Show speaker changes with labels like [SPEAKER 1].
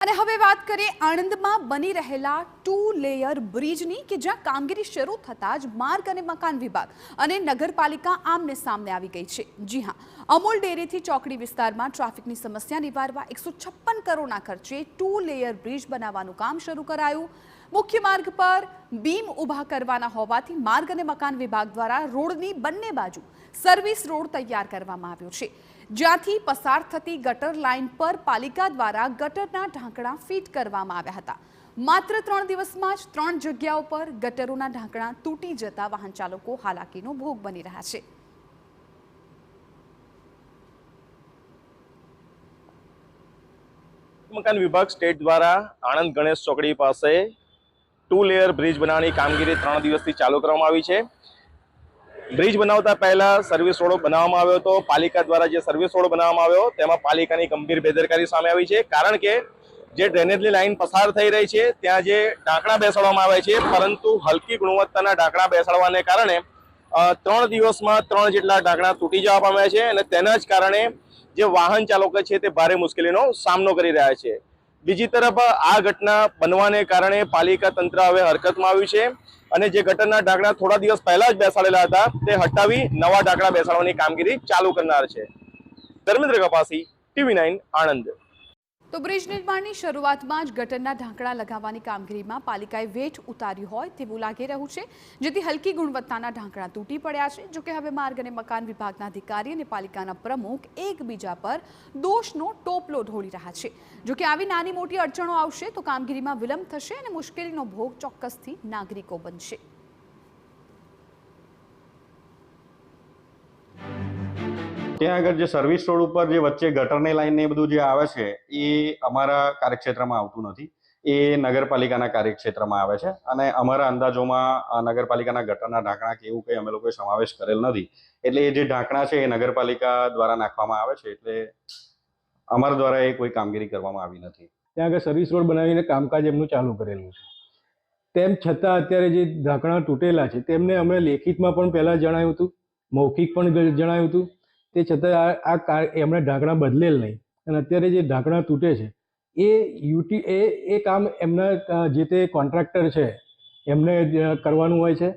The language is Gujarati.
[SPEAKER 1] અને હવે વાત કરીએ આણંદમાં બની રહેલા 2 લેયર બ્રિજની કે જ્યાં કામગીરી શરૂ થતાં જ માર્ગ અને મકાન વિભાગ અને નગરપાલિકા આમને સામને આવી ગઈ છે। જી હા, અમૂલ ડેરીથી ચોકડી વિસ્તારમાં ટ્રાફિકની સમસ્યા નિવારવા 156 કરોડના ખર્ચે 2 લેયર બ્રિજ બનાવવાનું કામ શરૂ કરાયું। મુખ્ય માર્ગ પર બીમ ઊભા કરવાના હોવાથી માર્ગ અને મકાન વિભાગ દ્વારા રોડની બંને બાજુ સર્વિસ રોડ તૈયાર કરવામાં આવ્યો છે, જ્યાંથી પસાર થતી ગટર લાઇન પર પાલિકા દ્વારા ગટરના ઢાંકણા ફિટ કરવામાં આવ્યા હતા। માત્ર 3 દિવસમાં જ 3 જગ્યાઓ પર ગટરોના ઢાંકણા તૂટી જતા વાહન ચાલકો હાલાકીનો ભોગ બની રહ્યા છે।
[SPEAKER 2] મકાન વિભાગ સ્ટેટ દ્વારા આણંદ ગણેશ ચોકડી પાસે 2 લેયર બ્રિજ બનાવવાની કામગીરી 3 દિવસથી ચાલુ કરવામાં આવી છે। બ્રિજ બનાવતા પહેલા સર્વિસ રોડ બનાવવામાં આવ્યો હતો। પાલિકા દ્વારા જે સર્વિસ રોડ બનાવવામાં આવ્યો તેમાં પાલિકાની ગંભીર બેદરકારી સામે આવી છે, કારણ કે જે ડ્રેનેજની લાઈન પસાર થઈ રહી છે ત્યાં જે ઢાંકણા બેસાડવામાં આવે છે, પરંતુ હલકી ગુણવત્તાના ઢાંકણા બેસાડવાને કારણે 3 દિવસમાં 3 જેટલા ઢાંકણા તૂટી જવા પામ્યા છે અને તેના જ કારણે જે વાહન ચાલકો છે તે ભારે મુશ્કેલીનો સામનો કરી રહ્યા છે। બીજી તરફ આ ઘટના બનવાને કારણે પાલિકા તંત્ર હવે હરકતમાં આવ્યું છે અને જે ગટરના ઢાંકણા થોડા દિવસ પહેલા જ બેસાડેલા હતા તે હટાવી નવા ઢાંકણા બેસાડવાની કામગીરી ચાલુ કરનાર છે। ધર્મેન્દ્ર કપાસી, TV9 આણંદ।
[SPEAKER 1] તો બ્રિજ નિર્માણની શરૂઆતમાં જ ગટરના ઢાંકણા લગાવવાની કામગીરીમાં પાલિકાએ વેઠ ઉતાર્યું હોય તેવું લાગી રહ્યું છે, જેથી હલકી ગુણવત્તાના ઢાંકણા તૂટી પડ્યા છે। જોકે હવે માર્ગ અને મકાન વિભાગના અધિકારી અને પાલિકાના પ્રમુખ એકબીજા પર દોષનો ટોપલો ઢોળી રહ્યા છે। જોકે આવી નાની મોટી અડચણો આવશે તો કામગીરીમાં વિલંબ થશે અને મુશ્કેલીનો ભોગ ચોક્કસથી નાગરિકો બનશે।
[SPEAKER 3] ત્યાં આગળ જે સર્વિસ રોડ ઉપર જે વચ્ચે ગટરની લાઈન ને એ બધું જે આવે છે એ અમારા કાર્યક્ષેત્રમાં આવતું નથી, એ નગરપાલિકાના કાર્યક્ષેત્રમાં આવે છે અને અમારા અંદાજોમાં નગરપાલિકાના ગટરના ઢાંકણા કે એવું કંઈ અમે લોકોએ સમાવેશ કરેલ નથી, એટલે એ જે ઢાંકણા છે એ નગરપાલિકા દ્વારા નાખવામાં આવે છે, એટલે અમારા દ્વારા એ કોઈ કામગીરી કરવામાં આવી નથી।
[SPEAKER 4] ત્યાં આગળ સર્વિસ રોડ બનાવીને કામકાજ એમનું ચાલુ કરેલું છે, તેમ છતાં અત્યારે જે ઢાંકણા તૂટેલા છે તેમને અમે લેખિતમાં પણ પહેલાં જણાવ્યું હતું, મૌખિક પણ જણાવ્યું હતું, તે છતાં એમણે ઢાંકણા બદલેલ નહીં અને અત્યારે જે ઢાંકણા તૂટે છે એ કામ એમના જે તે કોન્ટ્રાક્ટર છે એમને કરવાનું હોય છે।